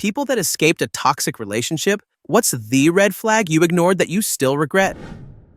People that escaped a toxic relationship, what's the red flag you ignored that you still regret?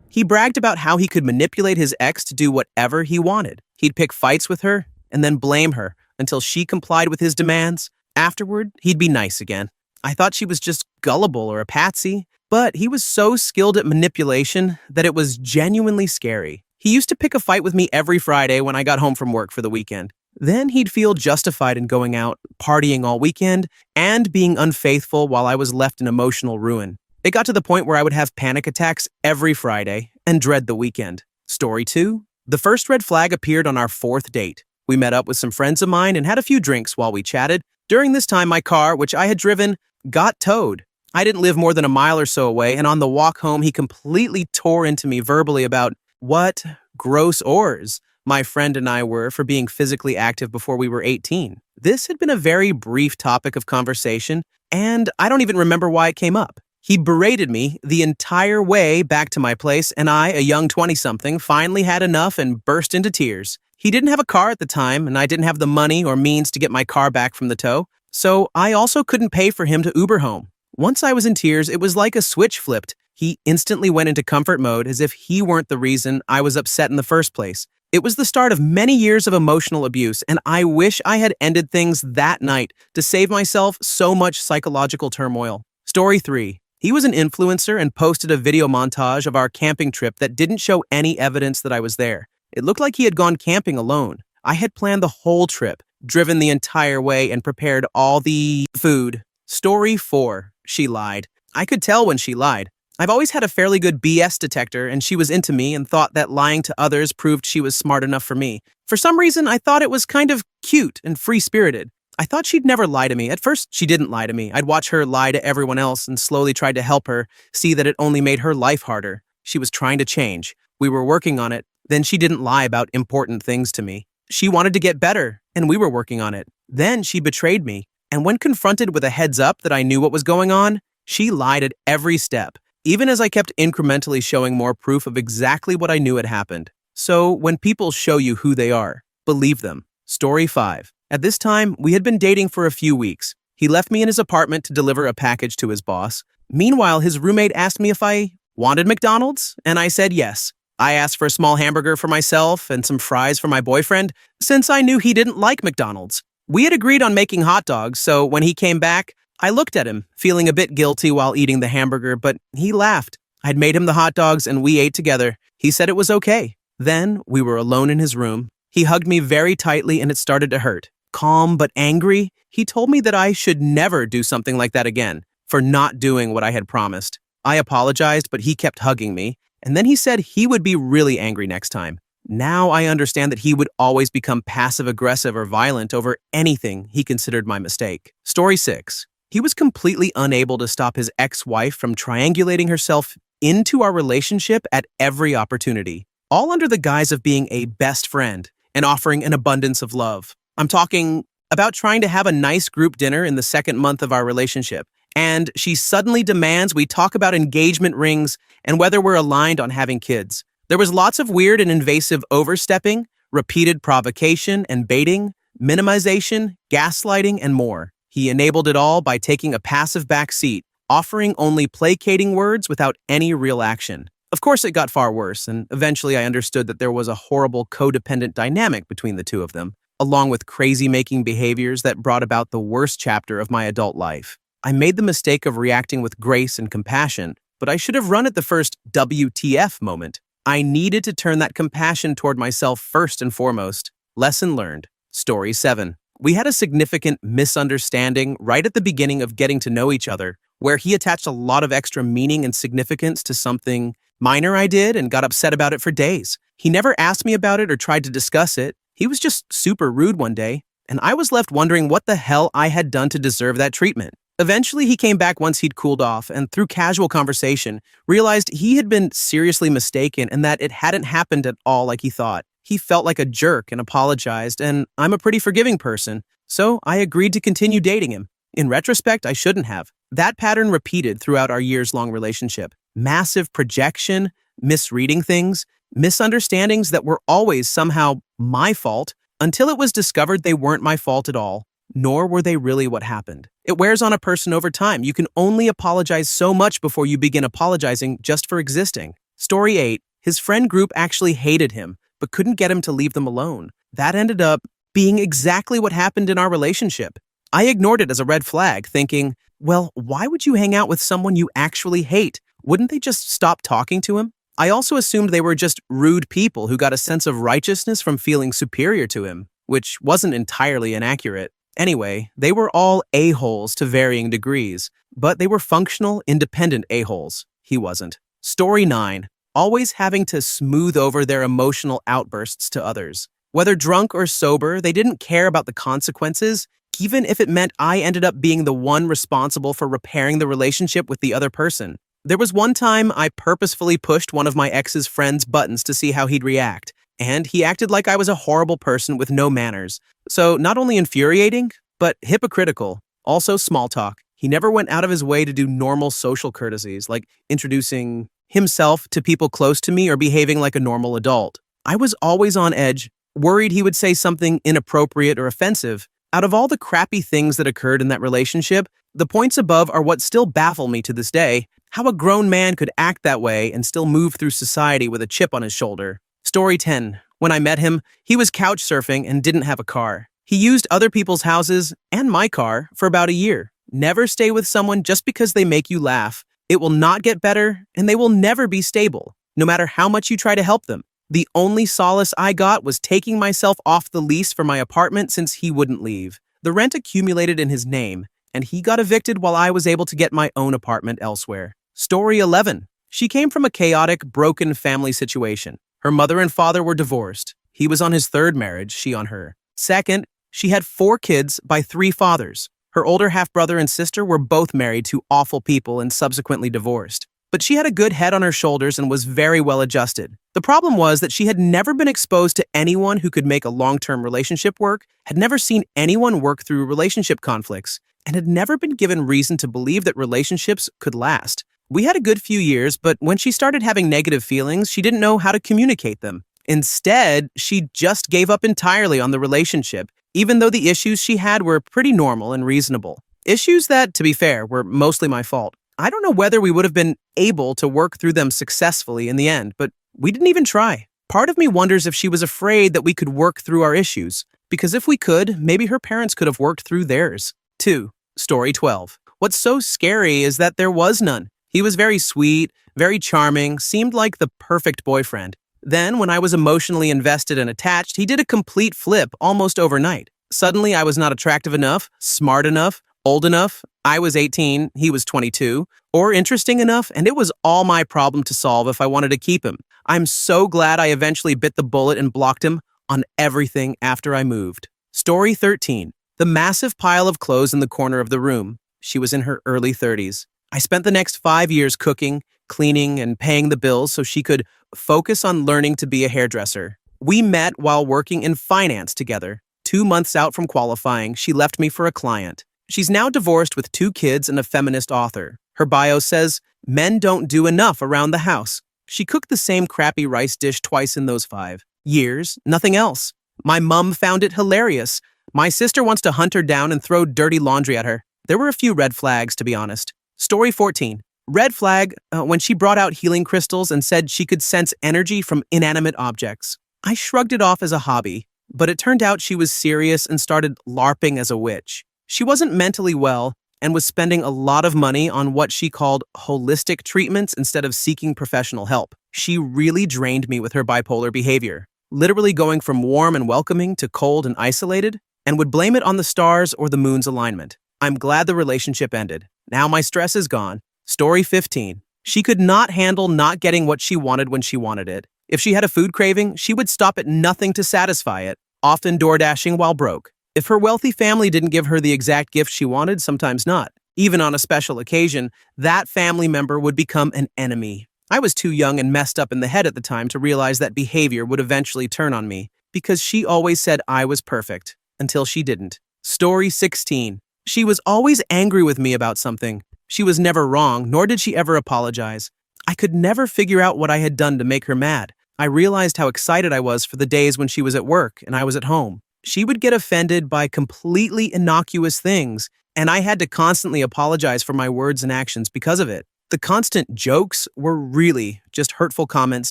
He bragged about how he could manipulate his ex to do whatever he wanted. He'd pick fights with her and then blame her until she complied with his demands. Afterward, he'd be nice again. I thought she was just gullible or a patsy, but he was so skilled at manipulation that it was genuinely scary. He used to pick a fight with me every Friday when I got home from work for the weekend. Then he'd feel justified in going out, partying all weekend, and being unfaithful while I was left in emotional ruin. It got to the point where I would have panic attacks every Friday and dread the weekend. Story 2. The first red flag appeared on our 4th date. We met up with some friends of mine and had a few drinks while we chatted. During this time, my car, which I had driven, got towed. I didn't live more than a mile or so away, and on the walk home, he completely tore into me verbally about what gross ores my friend and I were for being physically active before we were 18. This had been a very brief topic of conversation, and I don't even remember why it came up. He berated me the entire way back to my place, and I, a young 20-something, finally had enough and burst into tears. He didn't have a car at the time, and I didn't have the money or means to get my car back from the tow, so I also couldn't pay for him to Uber home. Once I was in tears, it was like a switch flipped. He instantly went into comfort mode as if he weren't the reason I was upset in the first place. It was the start of many years of emotional abuse, and I wish I had ended things that night to save myself so much psychological turmoil. Story 3. He was an influencer and posted a video montage of our camping trip that didn't show any evidence that I was there. It looked like he had gone camping alone. I had planned the whole trip, driven the entire way, and prepared all the food. Story 4. She lied. I could tell when she lied. I've always had a fairly good BS detector, and she was into me and thought that lying to others proved she was smart enough for me. For some reason, I thought it was kind of cute and free-spirited. I thought she'd never lie to me. At first, she didn't lie to me. I'd watch her lie to everyone else and slowly tried to help her see that it only made her life harder. She was trying to change. We were working on it. Then she didn't lie about important things to me. She wanted to get better, and we were working on it. Then she betrayed me. And when confronted with a heads up that I knew what was going on, she lied at every step, even as I kept incrementally showing more proof of exactly what I knew had happened. So when people show you who they are, believe them. Story 5. At this time, we had been dating for a few weeks. He left me in his apartment to deliver a package to his boss. Meanwhile, his roommate asked me if I wanted McDonald's, and I said yes. I asked for a small hamburger for myself and some fries for my boyfriend, since I knew he didn't like McDonald's. We had agreed on making hot dogs, so when he came back, I looked at him, feeling a bit guilty while eating the hamburger, but he laughed. I'd made him the hot dogs and we ate together. He said it was okay. Then we were alone in his room. He hugged me very tightly and it started to hurt. Calm but angry, he told me that I should never do something like that again, for not doing what I had promised. I apologized, but he kept hugging me, and then he said he would be really angry next time. Now I understand that he would always become passive-aggressive or violent over anything he considered my mistake. Story 6. He was completely unable to stop his ex-wife from triangulating herself into our relationship at every opportunity, all under the guise of being a best friend and offering an abundance of love. I'm talking about trying to have a nice group dinner in the 2nd month of our relationship, and she suddenly demands we talk about engagement rings and whether we're aligned on having kids. There was lots of weird and invasive overstepping, repeated provocation and baiting, minimization, gaslighting, and more. He enabled it all by taking a passive back seat, offering only placating words without any real action. Of course, it got far worse, and eventually I understood that there was a horrible codependent dynamic between the two of them, along with crazy-making behaviors that brought about the worst chapter of my adult life. I made the mistake of reacting with grace and compassion, but I should have run at the first WTF moment. I needed to turn that compassion toward myself first and foremost. Lesson learned. Story 7. We had a significant misunderstanding right at the beginning of getting to know each other, where he attached a lot of extra meaning and significance to something minor I did and got upset about it for days. He never asked me about it or tried to discuss it. He was just super rude one day, and I was left wondering what the hell I had done to deserve that treatment. Eventually, he came back once he'd cooled off, and through casual conversation, realized he had been seriously mistaken and that it hadn't happened at all like he thought. He felt like a jerk and apologized, and I'm a pretty forgiving person, so I agreed to continue dating him. In retrospect, I shouldn't have. That pattern repeated throughout our years-long relationship. Massive projection, misreading things, misunderstandings that were always somehow my fault, until it was discovered they weren't my fault at all. nor were they really what happened. It wears on a person over time. You can only apologize so much before you begin apologizing just for existing. Story 8. His friend group actually hated him, but couldn't get him to leave them alone. That ended up being exactly what happened in our relationship. I ignored it as a red flag, thinking, well, why would you hang out with someone you actually hate? Wouldn't they just stop talking to him? I also assumed they were just rude people who got a sense of righteousness from feeling superior to him, which wasn't entirely inaccurate. Anyway, they were all a-holes to varying degrees, but they were functional, independent a-holes. He wasn't. Story 9. Always having to smooth over their emotional outbursts to others. Whether drunk or sober, they didn't care about the consequences, even if it meant I ended up being the one responsible for repairing the relationship with the other person. There was one time I purposefully pushed one of my ex's friend's buttons to see how he'd react, and he acted like I was a horrible person with no manners. So not only infuriating, but hypocritical. Also small talk. He never went out of his way to do normal social courtesies, like introducing himself to people close to me or behaving like a normal adult. I was always on edge, worried he would say something inappropriate or offensive. Out of all the crappy things that occurred in that relationship, the points above are what still baffle me to this day. How a grown man could act that way and still move through society with a chip on his shoulder. Story 10. When I met him, he was couch surfing and didn't have a car. He used other people's houses and my car for about a year. Never stay with someone just because they make you laugh. It will not get better, and they will never be stable, no matter how much you try to help them. The only solace I got was taking myself off the lease for my apartment since he wouldn't leave. The rent accumulated in his name, and he got evicted while I was able to get my own apartment elsewhere. Story 11. She came from a chaotic, broken family situation. Her mother and father were divorced. He was on his third marriage, she on her. Second, she had 4 kids by 3 fathers. Her older half-brother and sister were both married to awful people and subsequently divorced. But she had a good head on her shoulders and was very well adjusted. The problem was that she had never been exposed to anyone who could make a long-term relationship work, had never seen anyone work through relationship conflicts, and had never been given reason to believe that relationships could last. We had a good few years, but when she started having negative feelings, she didn't know how to communicate them. Instead, she just gave up entirely on the relationship, even though the issues she had were pretty normal and reasonable. Issues that, to be fair, were mostly my fault. I don't know whether we would have been able to work through them successfully in the end, but we didn't even try. Part of me wonders if she was afraid that we could work through our issues, because if we could, maybe her parents could have worked through theirs. 2. Story 12. What's so scary is that there was none. He was very sweet, very charming, seemed like the perfect boyfriend. Then, when I was emotionally invested and attached, he did a complete flip almost overnight. Suddenly, I was not attractive enough, smart enough, old enough. I was 18, he was 22, or interesting enough, and it was all my problem to solve if I wanted to keep him. I'm so glad I eventually bit the bullet and blocked him on everything after I moved. Story 13. The massive pile of clothes in the corner of the room. She was in her early 30s. I spent the next 5 years cooking, cleaning, and paying the bills so she could focus on learning to be a hairdresser. We met while working in finance together. 2 months out from qualifying, she left me for a client. She's now divorced with 2 kids and a feminist author. Her bio says, "Men don't do enough around the house." She cooked the same crappy rice dish twice in those 5 years, nothing else. My mom found it hilarious. My sister wants to hunt her down and throw dirty laundry at her. There were a few red flags, to be honest. Story 14. Red flag when she brought out healing crystals and said she could sense energy from inanimate objects. I shrugged it off as a hobby, but it turned out she was serious and started LARPing as a witch. She wasn't mentally well and was spending a lot of money on what she called holistic treatments instead of seeking professional help. She really drained me with her bipolar behavior, literally going from warm and welcoming to cold and isolated, and would blame it on the stars or the moon's alignment. I'm glad the relationship ended. Now my stress is gone. Story 15. She could not handle not getting what she wanted when she wanted it. If she had a food craving, she would stop at nothing to satisfy it, often door-dashing while broke. If her wealthy family didn't give her the exact gift she wanted, sometimes not. Even on a special occasion, that family member would become an enemy. I was too young and messed up in the head at the time to realize that behavior would eventually turn on me, because she always said I was perfect, until she didn't. Story 16. She was always angry with me about something. She was never wrong, nor did she ever apologize. I could never figure out what I had done to make her mad. I realized how excited I was for the days when she was at work and I was at home. She would get offended by completely innocuous things, and I had to constantly apologize for my words and actions because of it. The constant jokes were really just hurtful comments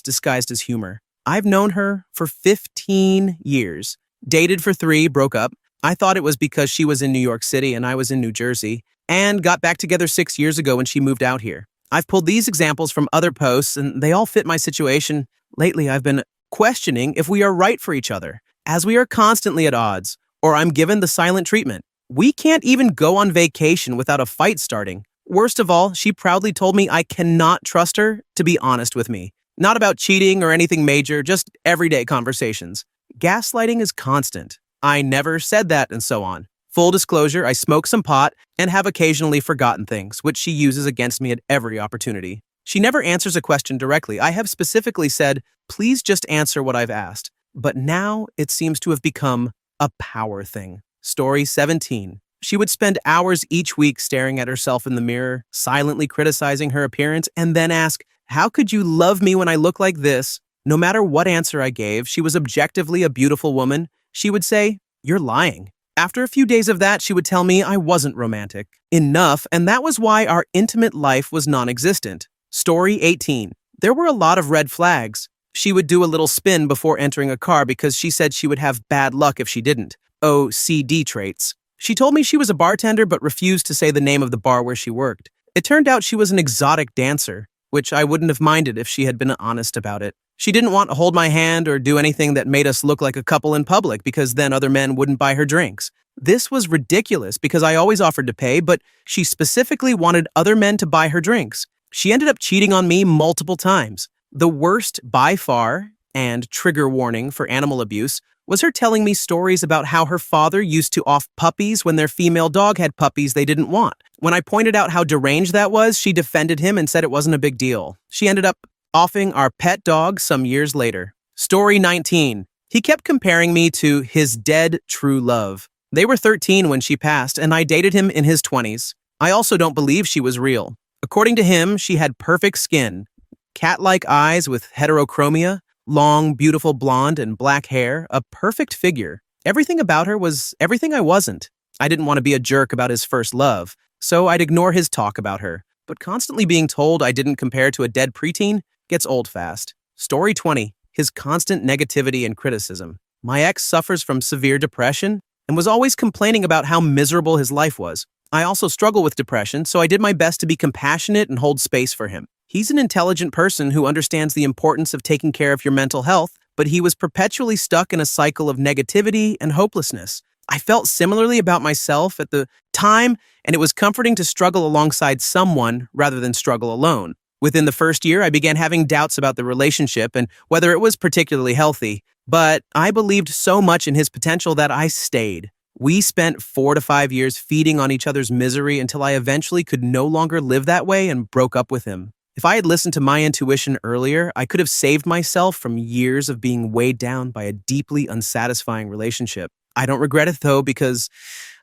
disguised as humor. I've known her for 15 years. Dated for 3, broke up. I thought it was because she was in New York City and I was in New Jersey, and got back together 6 years ago when she moved out here. I've pulled these examples from other posts, and they all fit my situation. Lately, I've been questioning if we are right for each other, as we are constantly at odds, or I'm given the silent treatment. We can't even go on vacation without a fight starting. Worst of all, she proudly told me I cannot trust her to be honest with me. Not about cheating or anything major, just everyday conversations. Gaslighting is constant. I never said that, and so on. Full disclosure, I smoke some pot and have occasionally forgotten things, which she uses against me at every opportunity. She never answers a question directly. I have specifically said, please just answer what I've asked. But now it seems to have become a power thing. Story 17. She would spend hours each week staring at herself in the mirror, silently criticizing her appearance, and then ask, how could you love me when I look like this? No matter what answer I gave, she was objectively a beautiful woman. She would say, you're lying. After a few days of that, she would tell me I wasn't romantic enough, and that was why our intimate life was non-existent. Story 18. There were a lot of red flags. She would do a little spin before entering a car because she said she would have bad luck if she didn't. OCD traits. She told me she was a bartender but refused to say the name of the bar where she worked. It turned out she was an exotic dancer, which I wouldn't have minded if she had been honest about it. She didn't want to hold my hand or do anything that made us look like a couple in public because then other men wouldn't buy her drinks. This was ridiculous because I always offered to pay, but she specifically wanted other men to buy her drinks. She ended up cheating on me multiple times. The worst by far, and trigger warning for animal abuse, was her telling me stories about how her father used to off puppies when their female dog had puppies they didn't want. When I pointed out how deranged that was, she defended him and said it wasn't a big deal. She ended up offing our pet dog some years later. Story 19. He kept comparing me to his dead true love. They were 13 when she passed, and I dated him in his 20s. I also don't believe she was real. According to him, she had perfect skin, cat-like eyes with heterochromia, long, beautiful blonde and black hair, a perfect figure. Everything about her was everything I wasn't. I didn't want to be a jerk about his first love, so I'd ignore his talk about her. But constantly being told I didn't compare to a dead preteen gets old fast. Story 20. His constant negativity and criticism. My ex suffers from severe depression and was always complaining about how miserable his life was. I also struggle with depression, so I did my best to be compassionate and hold space for him. He's an intelligent person who understands the importance of taking care of your mental health, but he was perpetually stuck in a cycle of negativity and hopelessness. I felt similarly about myself at the time, and it was comforting to struggle alongside someone rather than struggle alone. Within the first year, I began having doubts about the relationship and whether it was particularly healthy, but I believed so much in his potential that I stayed. We spent 4 to 5 years feeding on each other's misery until I eventually could no longer live that way and broke up with him. If I had listened to my intuition earlier, I could have saved myself from years of being weighed down by a deeply unsatisfying relationship. I don't regret it though, because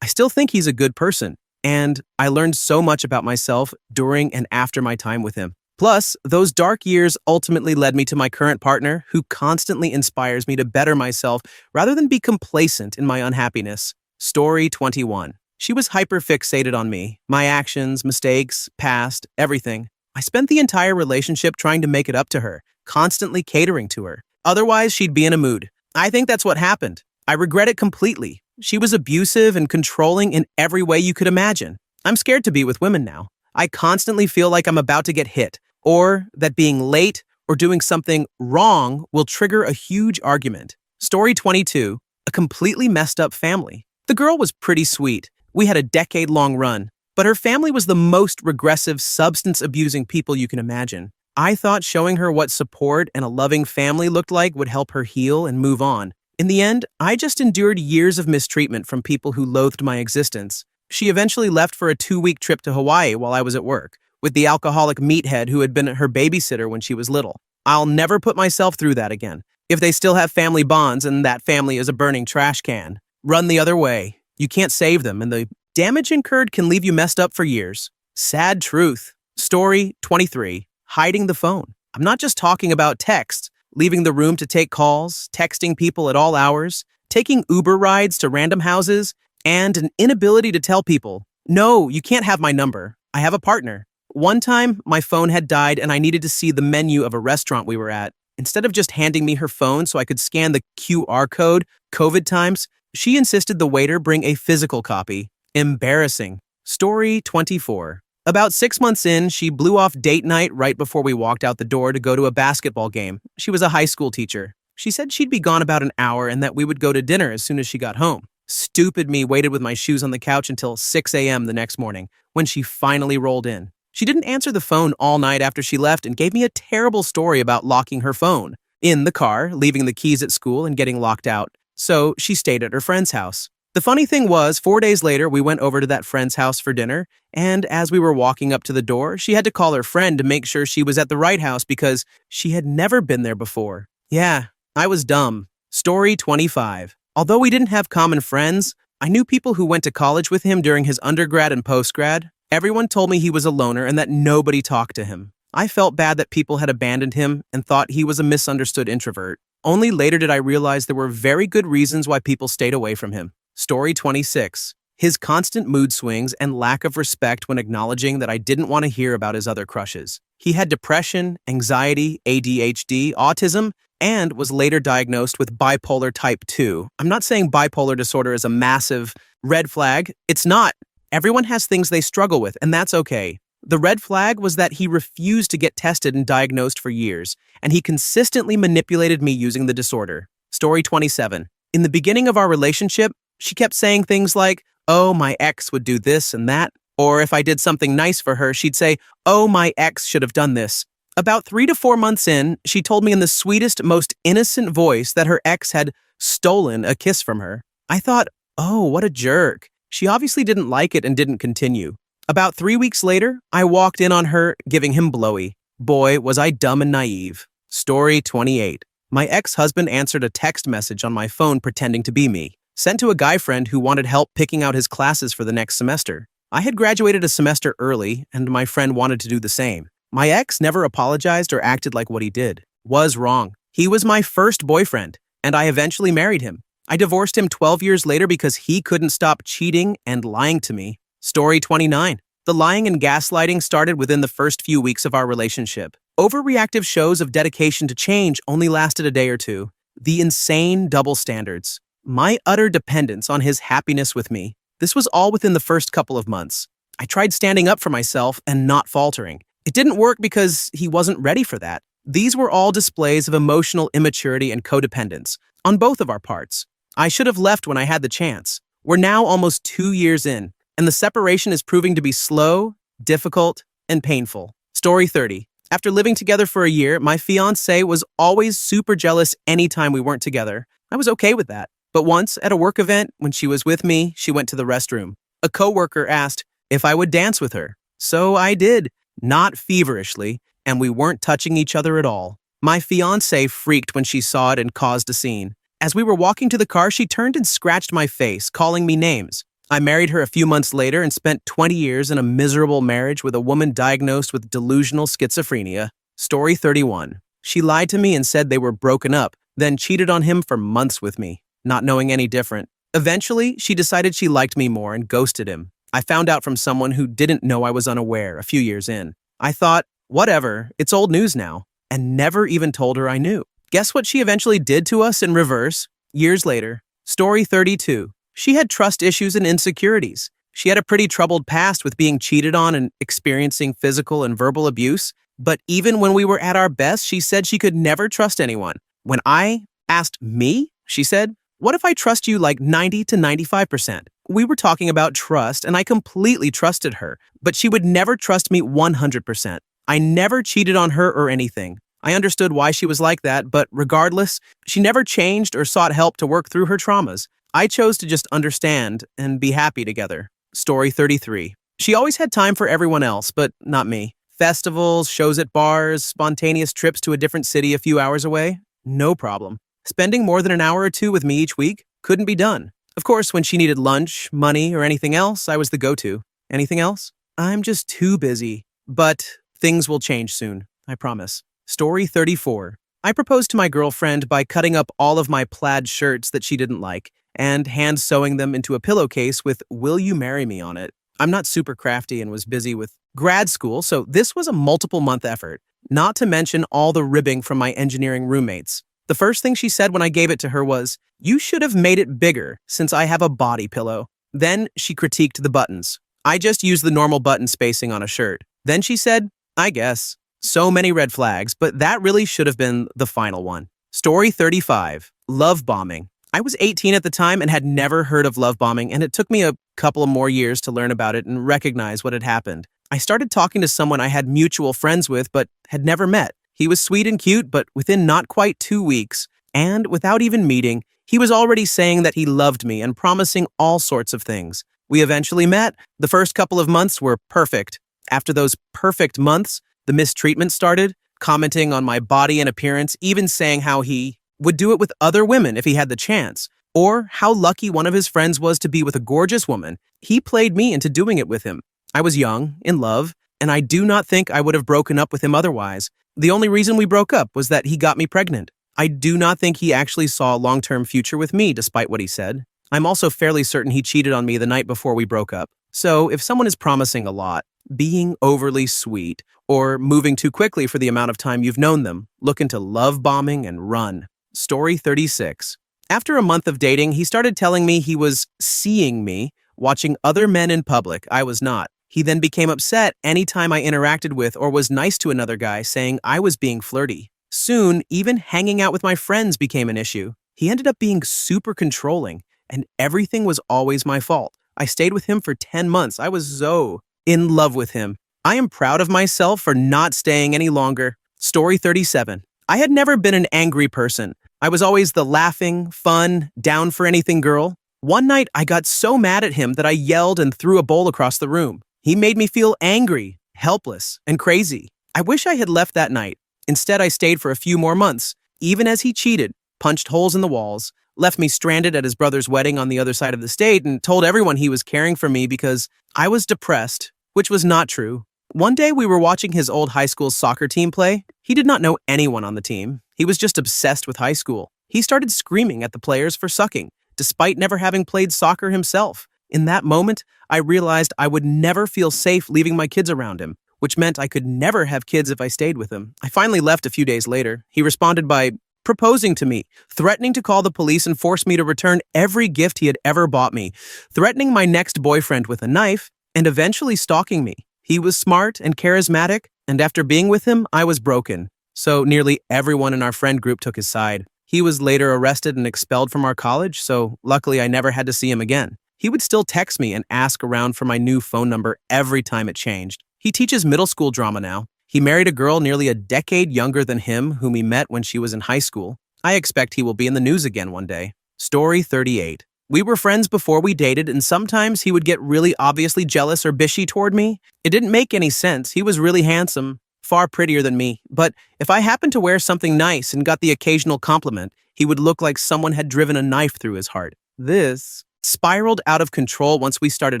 I still think he's a good person, and I learned so much about myself during and after my time with him. Plus, those dark years ultimately led me to my current partner, who constantly inspires me to better myself rather than be complacent in my unhappiness. Story 21. She was hyper-fixated on me, my actions, mistakes, past, everything. I spent the entire relationship trying to make it up to her, constantly catering to her. Otherwise, she'd be in a mood. I think that's what happened. I regret it completely. She was abusive and controlling in every way you could imagine. I'm scared to be with women now. I constantly feel like I'm about to get hit, or that being late or doing something wrong will trigger a huge argument. Story 22. A completely messed up family. The girl was pretty sweet. We had a decade-long run. But her family was the most regressive, substance-abusing people you can imagine. I thought showing her what support and a loving family looked like would help her heal and move on. In the end, I just endured years of mistreatment from people who loathed my existence. She eventually left for a 2-week trip to Hawaii while I was at work, with the alcoholic meathead who had been her babysitter when she was little. I'll never put myself through that again. If they still have family bonds and that family is a burning trash can, run the other way. You can't save them, and the damage incurred can leave you messed up for years. Sad truth. Story 23. Hiding the phone. I'm not just talking about texts, leaving the room to take calls, texting people at all hours, taking Uber rides to random houses, and an inability to tell people, no, you can't have my number. I have a partner. One time, my phone had died and I needed to see the menu of a restaurant we were at. Instead of just handing me her phone so I could scan the QR code, COVID times, she insisted the waiter bring a physical copy. Embarrassing. Story 24. About 6 months in, she blew off date night right before we walked out the door to go to a basketball game. She was a high school teacher. She said she'd be gone about an hour and that we would go to dinner as soon as she got home. Stupid me waited with my shoes on the couch until 6 a.m. the next morning, when she finally rolled in. She didn't answer the phone all night after she left and gave me a terrible story about locking her phone in the car, leaving the keys at school and getting locked out. So she stayed at her friend's house. The funny thing was, 4 days later, we went over to that friend's house for dinner, and as we were walking up to the door, she had to call her friend to make sure she was at the right house because she had never been there before. Yeah, I was dumb. Story 25. Although we didn't have common friends, I knew people who went to college with him during his undergrad and postgrad. Everyone told me he was a loner and that nobody talked to him. I felt bad that people had abandoned him and thought he was a misunderstood introvert. Only later did I realize there were very good reasons why people stayed away from him. Story 26. His constant mood swings and lack of respect when acknowledging that I didn't want to hear about his other crushes. He had depression, anxiety, ADHD, autism, and was later diagnosed with bipolar type 2. I'm not saying bipolar disorder is a massive red flag. It's not. Everyone has things they struggle with, and that's okay. The red flag was that he refused to get tested and diagnosed for years, and he consistently manipulated me using the disorder. Story 27. In the beginning of our relationship, she kept saying things like, oh, my ex would do this and that. Or if I did something nice for her, she'd say, oh, my ex should have done this. About 3 to 4 months in, she told me in the sweetest, most innocent voice that her ex had stolen a kiss from her. I thought, oh, what a jerk. She obviously didn't like it and didn't continue. About 3 weeks later, I walked in on her giving him blowy. Boy, was I dumb and naive. Story 28. My ex-husband answered a text message on my phone pretending to be me, sent to a guy friend who wanted help picking out his classes for the next semester. I had graduated a semester early, and my friend wanted to do the same. My ex never apologized or acted like what he did was wrong. He was my first boyfriend, and I eventually married him. I divorced him 12 years later because he couldn't stop cheating and lying to me. Story 29. The lying and gaslighting started within the first few weeks of our relationship. Overreactive shows of dedication to change only lasted a day or two. The insane double standards. My utter dependence on his happiness with me. This was all within the first couple of months. I tried standing up for myself and not faltering. It didn't work because he wasn't ready for that. These were all displays of emotional immaturity and codependence on both of our parts. I should have left when I had the chance. We're now almost 2 years in, and the separation is proving to be slow, difficult, and painful. Story 30. After living together for a year, my fiancé was always super jealous anytime we weren't together. I was okay with that. But once, at a work event, when she was with me, she went to the restroom. A coworker asked if I would dance with her. So I did, not feverishly, and we weren't touching each other at all. My fiancé freaked when she saw it and caused a scene. As we were walking to the car, she turned and scratched my face, calling me names. I married her a few months later and spent 20 years in a miserable marriage with a woman diagnosed with delusional schizophrenia. Story 31. She lied to me and said they were broken up, then cheated on him for months with me, not knowing any different. Eventually, she decided she liked me more and ghosted him. I found out from someone who didn't know I was unaware a few years in. I thought, whatever, it's old news now, and never even told her I knew. Guess what she eventually did to us in reverse? Years later. Story 32. She had trust issues and insecurities. She had a pretty troubled past with being cheated on and experiencing physical and verbal abuse. But even when we were at our best, she said she could never trust anyone. When I asked me, she said, what if I trust you like 90 to 95%? We were talking about trust, and I completely trusted her, but she would never trust me 100%. I never cheated on her or anything. I understood why she was like that, but regardless, she never changed or sought help to work through her traumas. I chose to just understand and be happy together. Story 33. She always had time for everyone else, but not me. Festivals, shows at bars, spontaneous trips to a different city a few hours away, no problem. Spending more than an hour or two with me each week couldn't be done. Of course, when she needed lunch, money, or anything else, I was the go-to. Anything else? I'm just too busy. But things will change soon, I promise. Story 34. I proposed to my girlfriend by cutting up all of my plaid shirts that she didn't like and hand sewing them into a pillowcase with "Will you marry me" on it. I'm not super crafty and was busy with grad school, so this was a multiple month effort, not to mention all the ribbing from my engineering roommates. The first thing she said when I gave it to her was, "You should have made it bigger since I have a body pillow." Then she critiqued the buttons. "I just use the normal button spacing on a shirt." Then she said, "I guess." So many red flags, but that really should have been the final one. Story 35. Love bombing. I was 18 at the time and had never heard of love bombing, and it took me a couple of more years to learn about it and recognize what had happened. I started talking to someone I had mutual friends with but had never met. He was sweet and cute, but within not quite 2 weeks, and without even meeting, he was already saying that he loved me and promising all sorts of things. We eventually met. The first couple of months were perfect. After those perfect months, the mistreatment started, commenting on my body and appearance, even saying how he would do it with other women if he had the chance, or how lucky one of his friends was to be with a gorgeous woman. He played me into doing it with him. I was young, in love, and I do not think I would have broken up with him otherwise. The only reason we broke up was that he got me pregnant. I do not think he actually saw a long-term future with me, despite what he said. I'm also fairly certain he cheated on me the night before we broke up. So if someone is promising a lot, being overly sweet, or moving too quickly for the amount of time you've known them, look into love bombing and run. Story 36. After a month of dating, he started telling me he was seeing me, watching other men in public. I was not. He then became upset anytime I interacted with or was nice to another guy, saying I was being flirty. Soon, even hanging out with my friends became an issue. He ended up being super controlling, and everything was always my fault. I stayed with him for 10 months. I was so in love with him. I am proud of myself for not staying any longer. Story 37. I had never been an angry person. I was always the laughing, fun, down for anything girl. One night, I got so mad at him that I yelled and threw a bowl across the room. He made me feel angry, helpless, and crazy. I wish I had left that night. Instead, I stayed for a few more months, even as he cheated, punched holes in the walls, left me stranded at his brother's wedding on the other side of the state, and told everyone he was caring for me because I was depressed, which was not true. One day, we were watching his old high school soccer team play. He did not know anyone on the team. He was just obsessed with high school. He started screaming at the players for sucking, despite never having played soccer himself. In that moment, I realized I would never feel safe leaving my kids around him, which meant I could never have kids if I stayed with him. I finally left a few days later. He responded by proposing to me, threatening to call the police and force me to return every gift he had ever bought me, threatening my next boyfriend with a knife, and eventually stalking me. He was smart and charismatic, and after being with him, I was broken. So nearly everyone in our friend group took his side. He was later arrested and expelled from our college, so luckily I never had to see him again. He would still text me and ask around for my new phone number every time it changed. He teaches middle school drama now. He married a girl nearly a decade younger than him whom he met when she was in high school. I expect he will be in the news again one day. Story 38. We were friends before we dated, and sometimes he would get really obviously jealous or bishy toward me. It didn't make any sense. He was really handsome, far prettier than me. But if I happened to wear something nice and got the occasional compliment, he would look like someone had driven a knife through his heart. This spiraled out of control once we started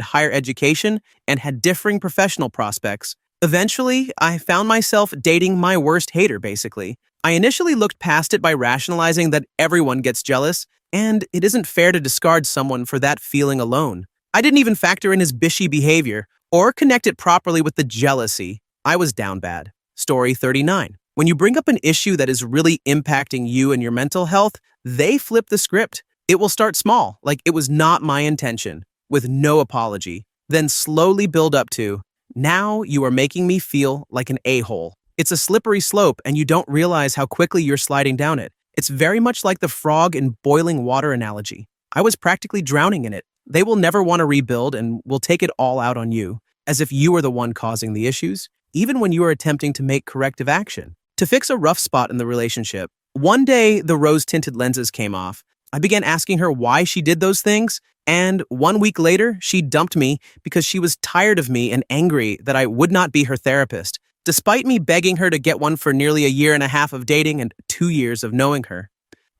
higher education and had differing professional prospects. Eventually, I found myself dating my worst hater, basically. I initially looked past it by rationalizing that everyone gets jealous, and it isn't fair to discard someone for that feeling alone. I didn't even factor in his bishy behavior or connect it properly with the jealousy. I was down bad. Story 39. When you bring up an issue that is really impacting you and your mental health, they flip the script. It will start small, like it was not my intention, with no apology, then slowly build up to, now you are making me feel like an a-hole. It's a slippery slope, and you don't realize how quickly you're sliding down it. It's very much like the frog in boiling water analogy. I was practically drowning in it. They will never want to rebuild and will take it all out on you, as if you are the one causing the issues, even when you are attempting to make corrective action. To fix a rough spot in the relationship, one day the rose-tinted lenses came off. I began asking her why she did those things, and 1 week later, she dumped me because she was tired of me and angry that I would not be her therapist, despite me begging her to get one for nearly a year and a half of dating and 2 years of knowing her.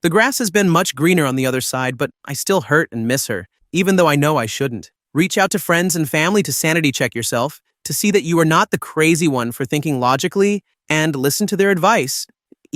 The grass has been much greener on the other side, but I still hurt and miss her, even though I know I shouldn't. Reach out to friends and family to sanity check yourself, to see that you are not the crazy one for thinking logically, and listen to their advice,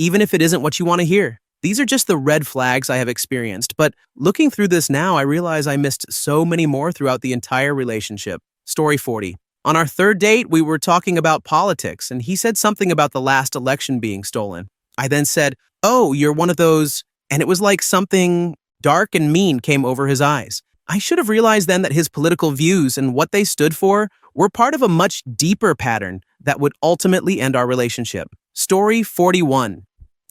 even if it isn't what you want to hear. These are just the red flags I have experienced, but looking through this now, I realize I missed so many more throughout the entire relationship. Story 40. On our third date, we were talking about politics, and he said something about the last election being stolen. I then said, "Oh, you're one of those," and it was like something dark and mean came over his eyes. I should have realized then that his political views and what they stood for were part of a much deeper pattern that would ultimately end our relationship. Story 41.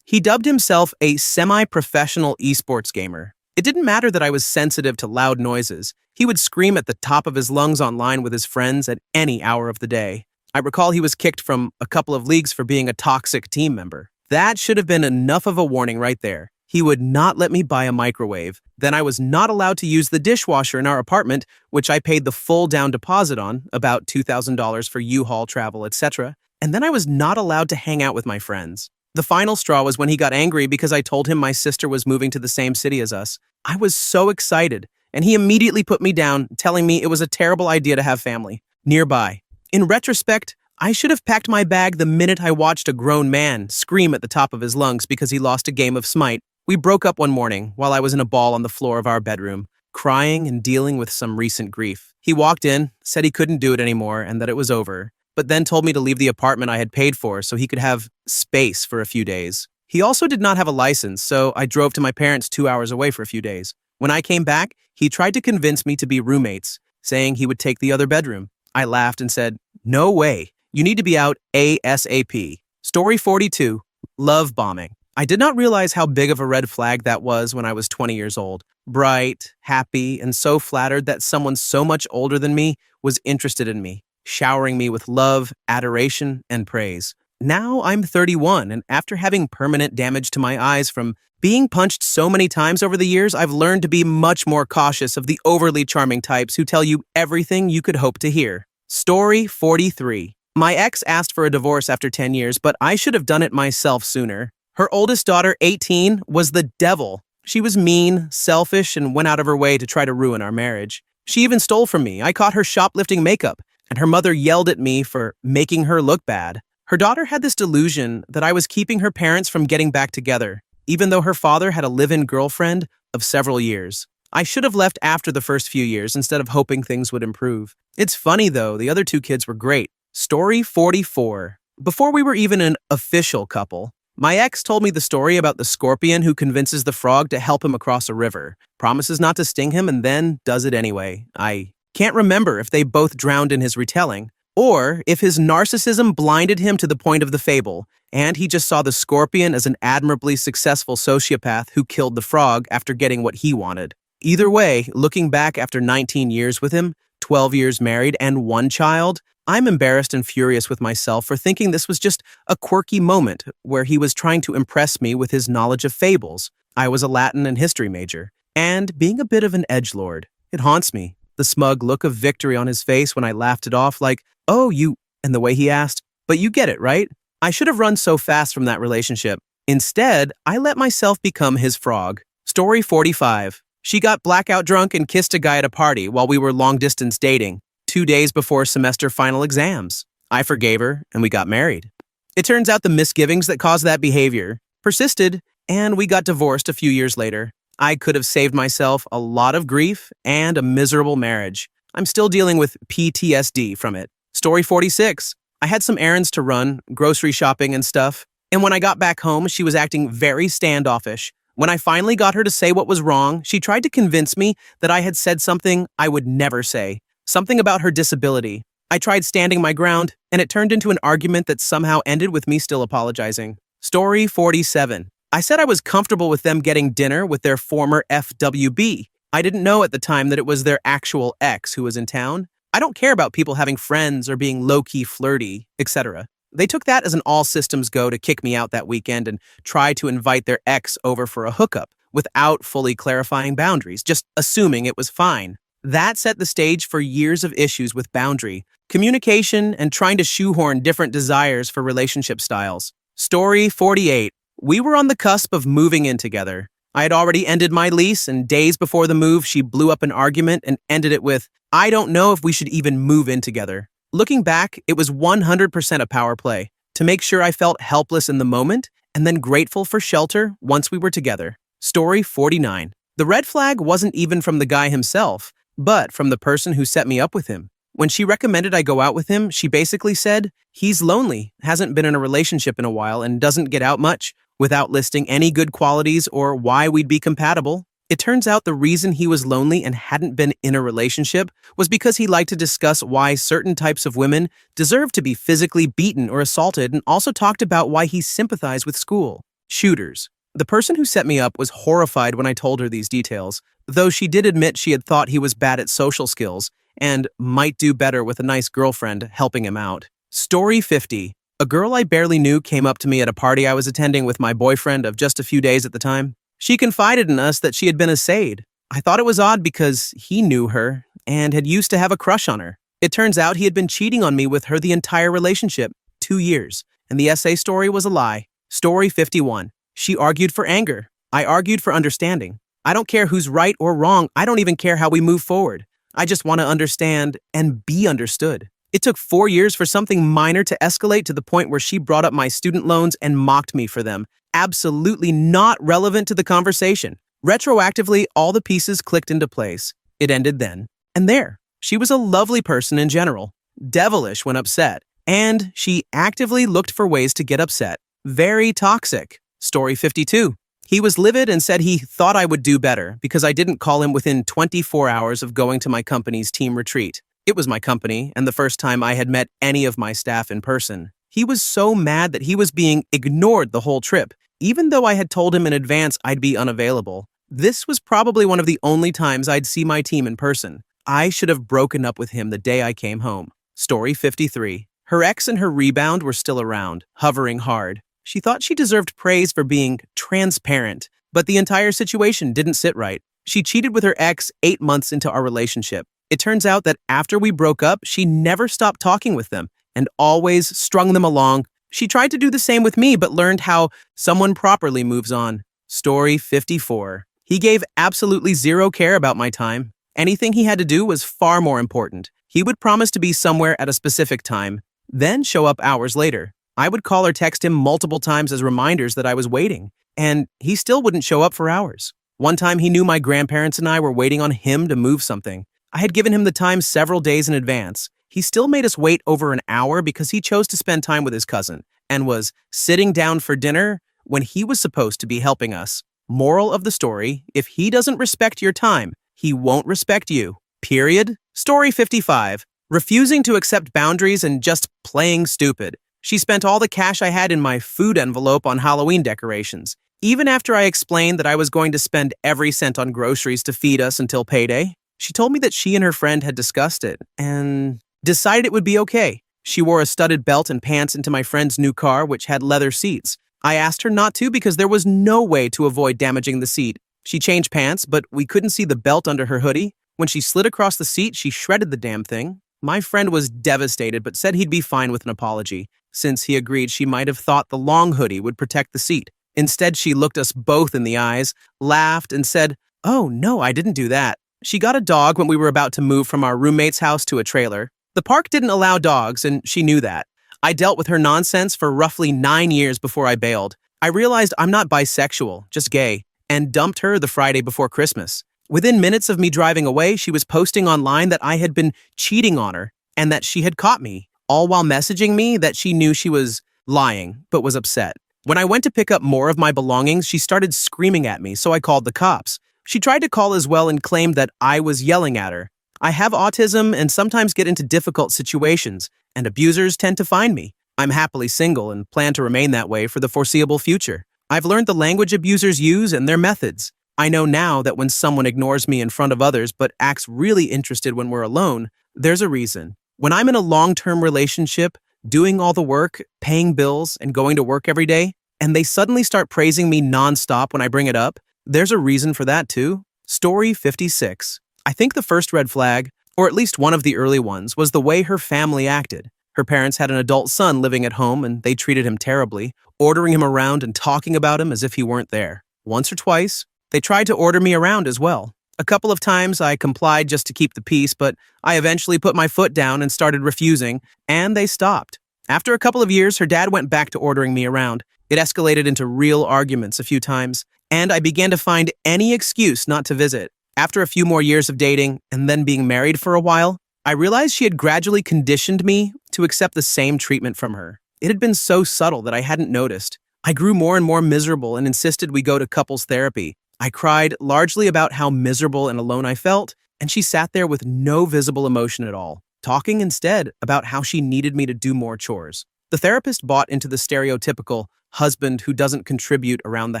He dubbed himself a semi-professional esports gamer. It didn't matter that I was sensitive to loud noises. He would scream at the top of his lungs online with his friends at any hour of the day. I recall he was kicked from a couple of leagues for being a toxic team member. That should have been enough of a warning right there. He would not let me buy a microwave. Then I was not allowed to use the dishwasher in our apartment, which I paid the full down deposit on, about $2,000 for U-Haul travel, etc. And then I was not allowed to hang out with my friends. The final straw was when he got angry because I told him my sister was moving to the same city as us. I was so excited, and he immediately put me down, telling me it was a terrible idea to have family nearby. In retrospect, I should have packed my bag the minute I watched a grown man scream at the top of his lungs because he lost a game of Smite. We broke up one morning while I was in a ball on the floor of our bedroom, crying and dealing with some recent grief. He walked in, said he couldn't do it anymore and that it was over, but then told me to leave the apartment I had paid for so he could have space for a few days. He also did not have a license, so I drove to my parents 2 hours away for a few days. When I came back, he tried to convince me to be roommates, saying he would take the other bedroom. I laughed and said, "No way. You need to be out ASAP." Story 42. Love bombing. I did not realize how big of a red flag that was when I was 20 years old. Bright, happy, and so flattered that someone so much older than me was interested in me, showering me with love, adoration, and praise. Now I'm 31, and after having permanent damage to my eyes from being punched so many times over the years, I've learned to be much more cautious of the overly charming types who tell you everything you could hope to hear. Story 43. My ex asked for a divorce after 10 years, but I should have done it myself sooner. Her oldest daughter, 18, was the devil. She was mean, selfish, and went out of her way to try to ruin our marriage. She even stole from me. I caught her shoplifting makeup, and her mother yelled at me for making her look bad. Her daughter had this delusion that I was keeping her parents from getting back together, even though her father had a live-in girlfriend of several years. I should have left after the first few years instead of hoping things would improve. It's funny, though, the other two kids were great. Story 44. Before we were even an official couple, my ex told me the story about the scorpion who convinces the frog to help him across a river, promises not to sting him, and then does it anyway. I can't remember if they both drowned in his retelling, or if his narcissism blinded him to the point of the fable, and he just saw the scorpion as an admirably successful sociopath who killed the frog after getting what he wanted. Either way, looking back after 19 years with him, 12 years married, and 1 child, I'm embarrassed and furious with myself for thinking this was just a quirky moment where he was trying to impress me with his knowledge of fables. I was a Latin and history major, and being a bit of an edgelord. It haunts me, the smug look of victory on his face when I laughed it off like, "Oh, you," and the way he asked, "But you get it, right?" I should have run so fast from that relationship. Instead, I let myself become his frog. Story 45. She got blackout drunk and kissed a guy at a party while we were long-distance dating, 2 days before semester final exams. I forgave her, and we got married. It turns out the misgivings that caused that behavior persisted, and we got divorced a few years later. I could have saved myself a lot of grief and a miserable marriage. I'm still dealing with PTSD from it. Story 46. I had some errands to run, grocery shopping and stuff, and when I got back home, she was acting very standoffish. When I finally got her to say what was wrong, she tried to convince me that I had said something I would never say. Something about her disability. I tried standing my ground, and it turned into an argument that somehow ended with me still apologizing. Story 47. I said I was comfortable with them getting dinner with their former FWB. I didn't know at the time that it was their actual ex who was in town. I don't care about people having friends or being low-key flirty, etc. They took that as an all-systems go to kick me out that weekend and try to invite their ex over for a hookup without fully clarifying boundaries, just assuming it was fine. That set the stage for years of issues with boundary, communication, and trying to shoehorn different desires for relationship styles. Story 48. We were on the cusp of moving in together. I had already ended my lease, and days before the move, she blew up an argument and ended it with, "I don't know if we should even move in together." Looking back, it was 100% a power play to make sure I felt helpless in the moment and then grateful for shelter once we were together. Story 49. The red flag wasn't even from the guy himself, but from the person who set me up with him. When she recommended I go out with him, she basically said, "He's lonely, hasn't been in a relationship in a while, and doesn't get out much," without listing any good qualities or why we'd be compatible. It turns out the reason he was lonely and hadn't been in a relationship was because he liked to discuss why certain types of women deserve to be physically beaten or assaulted, and also talked about why he sympathized with school shooters. The person who set me up was horrified when I told her these details, though she did admit she had thought he was bad at social skills and might do better with a nice girlfriend helping him out. Story 50. A girl I barely knew came up to me at a party I was attending with my boyfriend of just a few days at the time. She confided in us that she had been assayed. I thought it was odd because he knew her and had used to have a crush on her. It turns out he had been cheating on me with her the entire relationship, 2 years, and the essay story was a lie. Story 51. She argued for anger. I argued for understanding. I don't care who's right or wrong. I don't even care how we move forward. I just want to understand and be understood. It took 4 years for something minor to escalate to the point where she brought up my student loans and mocked me for them. Absolutely not relevant to the conversation. Retroactively, all the pieces clicked into place. It ended then. And there. She was a lovely person in general. Devilish when upset. And she actively looked for ways to get upset. Very toxic. Story 52. He was livid and said he thought I would do better because I didn't call him within 24 hours of going to my company's team retreat. It was my company and the first time I had met any of my staff in person. He was so mad that he was being ignored the whole trip, even though I had told him in advance I'd be unavailable. This was probably one of the only times I'd see my team in person. I should have broken up with him the day I came home. Story 53. Her ex and her rebound were still around, hovering hard. She thought she deserved praise for being transparent, but the entire situation didn't sit right. She cheated with her ex 8 months into our relationship. It turns out that after we broke up, she never stopped talking with them and always strung them along. She tried to do the same with me, but learned how someone properly moves on. Story 54. He gave absolutely zero care about my time. Anything he had to do was far more important. He would promise to be somewhere at a specific time, then show up hours later. I would call or text him multiple times as reminders that I was waiting, and he still wouldn't show up for hours. One time he knew my grandparents and I were waiting on him to move something. I had given him the time several days in advance. He still made us wait over an hour because he chose to spend time with his cousin and was sitting down for dinner when he was supposed to be helping us. Moral of the story, if he doesn't respect your time, he won't respect you. Period. Story 55. Refusing to accept boundaries and just playing stupid. She spent all the cash I had in my food envelope on Halloween decorations. Even after I explained that I was going to spend every cent on groceries to feed us until payday, she told me that she and her friend had discussed it and decided it would be okay. She wore a studded belt and pants into my friend's new car, which had leather seats. I asked her not to because there was no way to avoid damaging the seat. She changed pants, but we couldn't see the belt under her hoodie. When she slid across the seat, she shredded the damn thing. My friend was devastated, but said he'd be fine with an apology, since he agreed she might have thought the long hoodie would protect the seat. Instead, she looked us both in the eyes, laughed, and said, "Oh, no, I didn't do that." She got a dog when we were about to move from our roommate's house to a trailer. The park didn't allow dogs, and she knew that. I dealt with her nonsense for roughly 9 years before I bailed. I realized I'm not bisexual, just gay, and dumped her the Friday before Christmas. Within minutes of me driving away, she was posting online that I had been cheating on her and that she had caught me, all while messaging me that she knew she was lying, but was upset. When I went to pick up more of my belongings, she started screaming at me, so I called the cops. She tried to call as well and claimed that I was yelling at her. I have autism and sometimes get into difficult situations, and abusers tend to find me. I'm happily single and plan to remain that way for the foreseeable future. I've learned the language abusers use and their methods. I know now that when someone ignores me in front of others but acts really interested when we're alone, there's a reason. When I'm in a long-term relationship, doing all the work, paying bills, and going to work every day, and they suddenly start praising me nonstop when I bring it up, there's a reason for that too. Story 56. I think the first red flag, or at least one of the early ones, was the way her family acted. Her parents had an adult son living at home and they treated him terribly, ordering him around and talking about him as if he weren't there. Once or twice, they tried to order me around as well. A couple of times I complied just to keep the peace, but I eventually put my foot down and started refusing, and they stopped. After a couple of years, her dad went back to ordering me around. It escalated into real arguments a few times, and I began to find any excuse not to visit. After a few more years of dating and then being married for a while, I realized she had gradually conditioned me to accept the same treatment from her. It had been so subtle that I hadn't noticed. I grew more and more miserable and insisted we go to couples therapy. I cried largely about how miserable and alone I felt, and she sat there with no visible emotion at all, talking instead about how she needed me to do more chores. The therapist bought into the stereotypical husband who doesn't contribute around the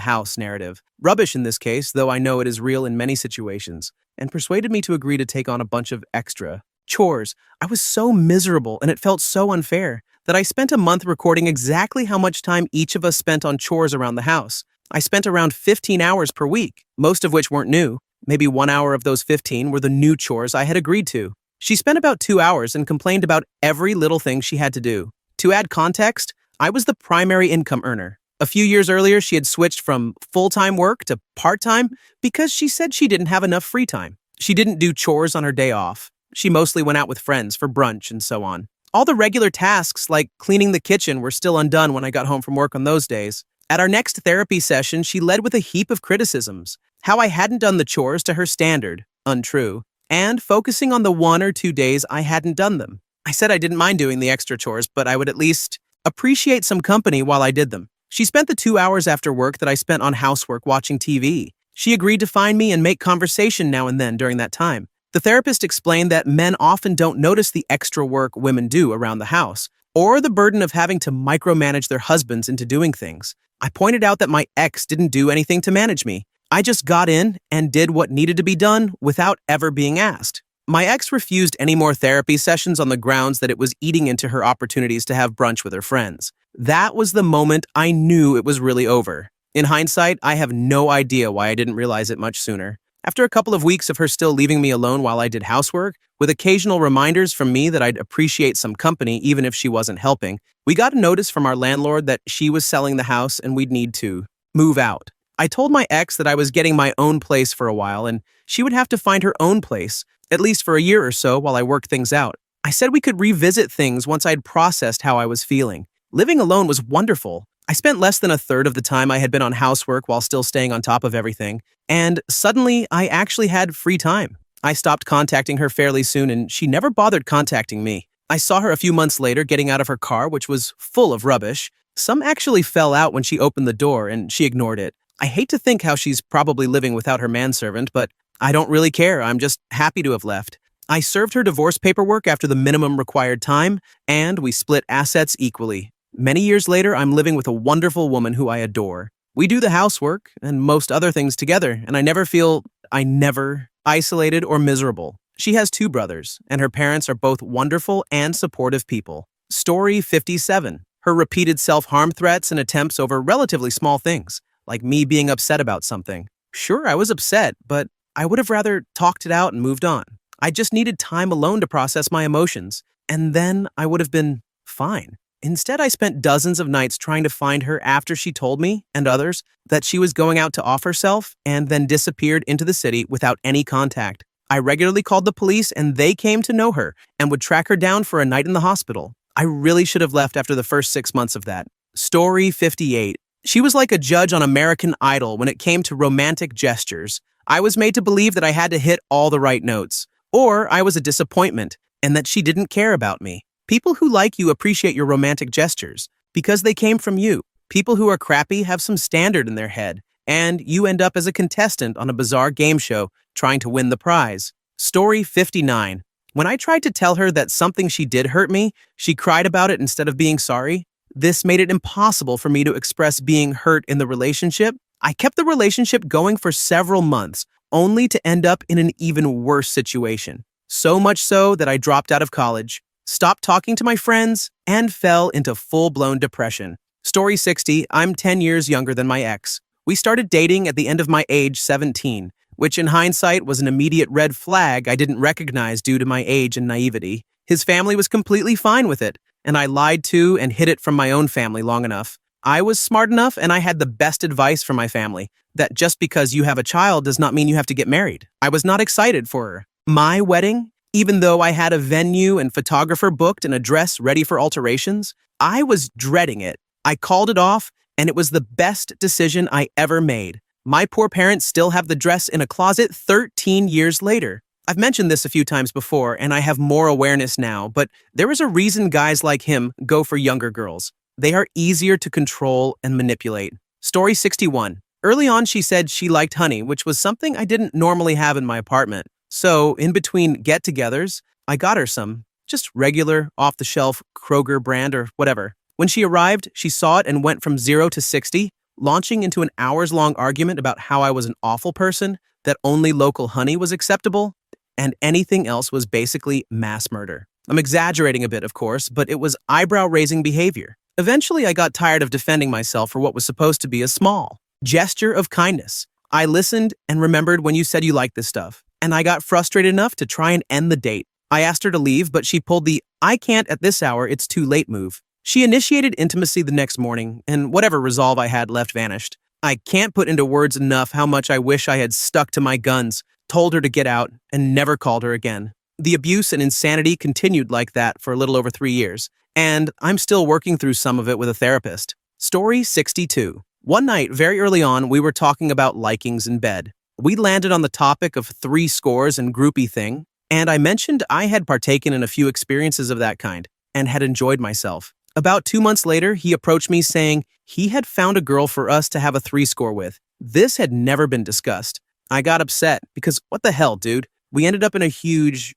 house narrative. Rubbish in this case, though I know it is real in many situations, and persuaded me to agree to take on a bunch of extra chores. I was so miserable and it felt so unfair that I spent a month recording exactly how much time each of us spent on chores around the house. I spent around 15 hours per week, most of which weren't new. Maybe 1 hour of those 15 were the new chores I had agreed to. She spent about 2 hours and complained about every little thing she had to do. To add context, I was the primary income earner. A few years earlier, she had switched from full-time work to part-time because she said she didn't have enough free time. She didn't do chores on her day off. She mostly went out with friends for brunch and so on. All the regular tasks, like cleaning the kitchen, were still undone when I got home from work on those days. At our next therapy session, she led with a heap of criticisms. How I hadn't done the chores to her standard, untrue, and focusing on the 1 or 2 days I hadn't done them. I said I didn't mind doing the extra chores, but I would at least appreciate some company while I did them. She spent the 2 hours after work that I spent on housework watching TV. She agreed to find me and make conversation now and then during that time. The therapist explained that men often don't notice the extra work women do around the house, or the burden of having to micromanage their husbands into doing things. I pointed out that my ex didn't do anything to manage me. I just got in and did what needed to be done without ever being asked. My ex refused any more therapy sessions on the grounds that it was eating into her opportunities to have brunch with her friends. That was the moment I knew it was really over. In hindsight, I have no idea why I didn't realize it much sooner. After a couple of weeks of her still leaving me alone while I did housework, with occasional reminders from me that I'd appreciate some company even if she wasn't helping, we got a notice from our landlord that she was selling the house and we'd need to move out. I told my ex that I was getting my own place for a while and she would have to find her own place, at least for a year or so while I worked things out. I said we could revisit things once I'd processed how I was feeling. Living alone was wonderful. I spent less than a third of the time I had been on housework while still staying on top of everything, and suddenly I actually had free time. I stopped contacting her fairly soon and she never bothered contacting me. I saw her a few months later getting out of her car, which was full of rubbish. Some actually fell out when she opened the door and she ignored it. I hate to think how she's probably living without her manservant, but I don't really care. I'm just happy to have left. I served her divorce paperwork after the minimum required time, and we split assets equally. Many years later, I'm living with a wonderful woman who I adore. We do the housework and most other things together, and I never feel isolated or miserable. She has 2 brothers, and her parents are both wonderful and supportive people. Story 57. Her repeated self-harm threats and attempts over relatively small things, like me being upset about something. Sure, I was upset, but I would have rather talked it out and moved on. I just needed time alone to process my emotions, and then I would have been fine. Instead, I spent dozens of nights trying to find her after she told me, and others, that she was going out to off herself and then disappeared into the city without any contact. I regularly called the police and they came to know her and would track her down for a night in the hospital. I really should have left after the first 6 months of that. Story 58. She was like a judge on American Idol when it came to romantic gestures. I was made to believe that I had to hit all the right notes, or I was a disappointment, and that she didn't care about me. People who like you appreciate your romantic gestures because they came from you. People who are crappy have some standard in their head, and you end up as a contestant on a bizarre game show trying to win the prize. Story 59. When I tried to tell her that something she did hurt me, she cried about it instead of being sorry. This made it impossible for me to express being hurt in the relationship. I kept the relationship going for several months, only to end up in an even worse situation. So much so that I dropped out of college, stopped talking to my friends, and fell into full-blown depression. Story 60. I'm 10 years younger than my ex. We started dating at the end of my age 17, which in hindsight was an immediate red flag I didn't recognize due to my age and naivety. His family was completely fine with it, and I lied to and hid it from my own family long enough. I was smart enough and I had the best advice from my family, that just because you have a child does not mean you have to get married. I was not excited for her. My wedding, even though I had a venue and photographer booked and a dress ready for alterations, I was dreading it. I called it off and it was the best decision I ever made. My poor parents still have the dress in a closet 13 years later. I've mentioned this a few times before, and I have more awareness now, but there is a reason guys like him go for younger girls. They are easier to control and manipulate. Story 61. Early on, she said she liked honey, which was something I didn't normally have in my apartment. So, in between get-togethers, I got her some, just regular, off-the-shelf Kroger brand or whatever. When she arrived, she saw it and went from 0 to 60, launching into an hours-long argument about how I was an awful person, that only local honey was acceptable, and anything else was basically mass murder. I'm exaggerating a bit, of course, but it was eyebrow-raising behavior. Eventually, I got tired of defending myself for what was supposed to be a small gesture of kindness. I listened and remembered when you said you liked this stuff, and I got frustrated enough to try and end the date. I asked her to leave, but she pulled the "I can't at this hour, it's too late" move. She initiated intimacy the next morning, and whatever resolve I had left vanished. I can't put into words enough how much I wish I had stuck to my guns, told her to get out, and never called her again. The abuse and insanity continued like that for a little over 3 years, and I'm still working through some of it with a therapist. Story 62. One night, very early on, we were talking about likings in bed. We landed on the topic of 3 scores and groupie thing, and I mentioned I had partaken in a few experiences of that kind and had enjoyed myself. About 2 months later, he approached me saying he had found a girl for us to have a 3 score with. This had never been discussed. I got upset because what the hell, dude? We ended up in a huge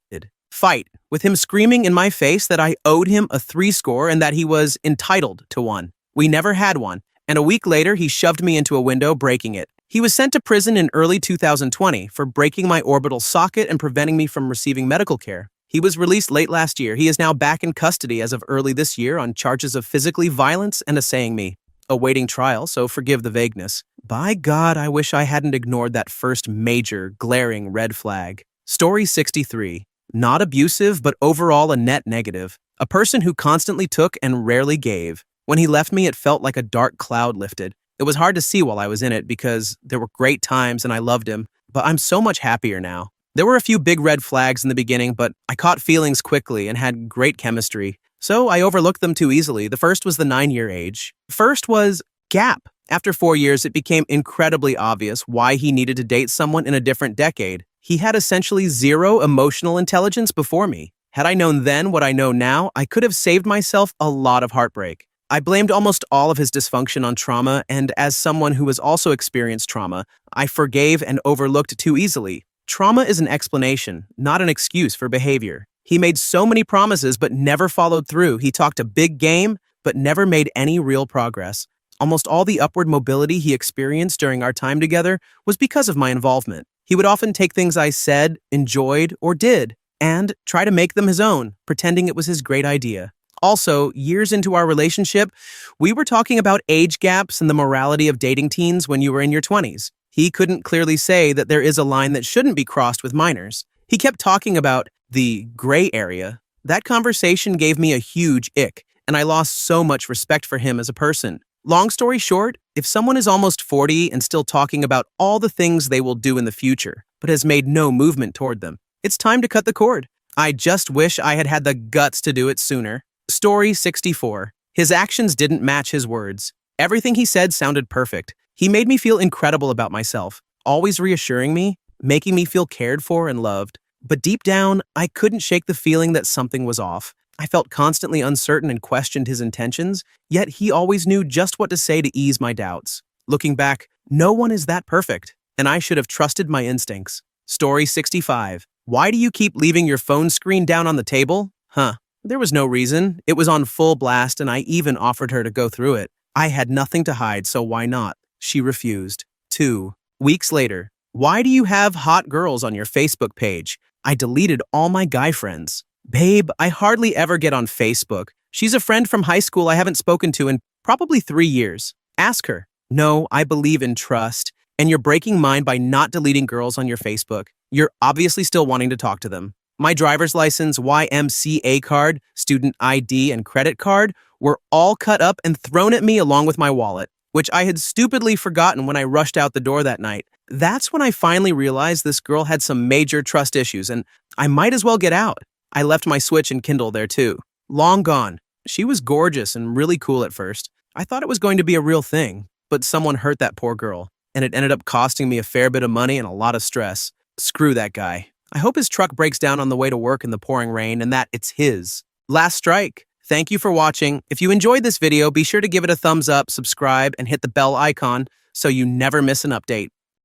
fight with him screaming in my face that I owed him a 3 score and that he was entitled to one. We never had one, and a week later he shoved me into a window, breaking it. He was sent to prison in early 2020 for breaking my orbital socket and preventing me from receiving medical care. He was released late last year. He is now back in custody as of early this year on charges of physically violence and assailing me. Awaiting trial, so forgive the vagueness. By God, I wish I hadn't ignored that first major, glaring red flag. Story 63. Not abusive, but overall a net negative. A person who constantly took and rarely gave. When he left me, it felt like a dark cloud lifted. It was hard to see while I was in it because there were great times and I loved him, but I'm so much happier now. There were a few big red flags in the beginning, but I caught feelings quickly and had great chemistry, so I overlooked them too easily. The first was the 9-year age. First was gap. After 4 years, it became incredibly obvious why he needed to date someone in a different decade. He had essentially 0 emotional intelligence before me. Had I known then what I know now, I could have saved myself a lot of heartbreak. I blamed almost all of his dysfunction on trauma, and as someone who has also experienced trauma, I forgave and overlooked too easily. Trauma is an explanation, not an excuse for behavior. He made so many promises but never followed through. He talked a big game but never made any real progress. Almost all the upward mobility he experienced during our time together was because of my involvement. He would often take things I said, enjoyed, or did, and try to make them his own, pretending it was his great idea. Also, years into our relationship, we were talking about age gaps and the morality of dating teens when you were in your 20s. He couldn't clearly say that there is a line that shouldn't be crossed with minors. He kept talking about the gray area. That conversation gave me a huge ick, and I lost so much respect for him as a person. Long story short, if someone is almost 40 and still talking about all the things they will do in the future, but has made no movement toward them, it's time to cut the cord. I just wish I had had the guts to do it sooner. Story 64. His actions didn't match his words. Everything he said sounded perfect. He made me feel incredible about myself, always reassuring me, making me feel cared for and loved. But deep down, I couldn't shake the feeling that something was off. I felt constantly uncertain and questioned his intentions, yet he always knew just what to say to ease my doubts. Looking back, no one is that perfect, and I should have trusted my instincts. Story 65. Why do you keep leaving your phone screen down on the table? There was no reason. It was on full blast, and I even offered her to go through it. I had nothing to hide, so why not? She refused. 2 weeks later. Why do you have hot girls on your Facebook page? I deleted all my guy friends. Babe, I hardly ever get on Facebook. She's a friend from high school I haven't spoken to in probably 3 years. Ask her. No, I believe in trust, and you're breaking mine by not deleting girls on your Facebook. You're obviously still wanting to talk to them. My driver's license, YMCA card, student ID, and credit card were all cut up and thrown at me along with my wallet, which I had stupidly forgotten when I rushed out the door that night. That's when I finally realized this girl had some major trust issues, and I might as well get out. I left my Switch and Kindle there too. Long gone. She was gorgeous and really cool at first. I thought it was going to be a real thing, but someone hurt that poor girl, and it ended up costing me a fair bit of money and a lot of stress. Screw that guy. I hope his truck breaks down on the way to work in the pouring rain and that it's his. Last strike. Thank you for watching. If you enjoyed this video, be sure to give it a thumbs up, subscribe, and hit the bell icon so you never miss an update.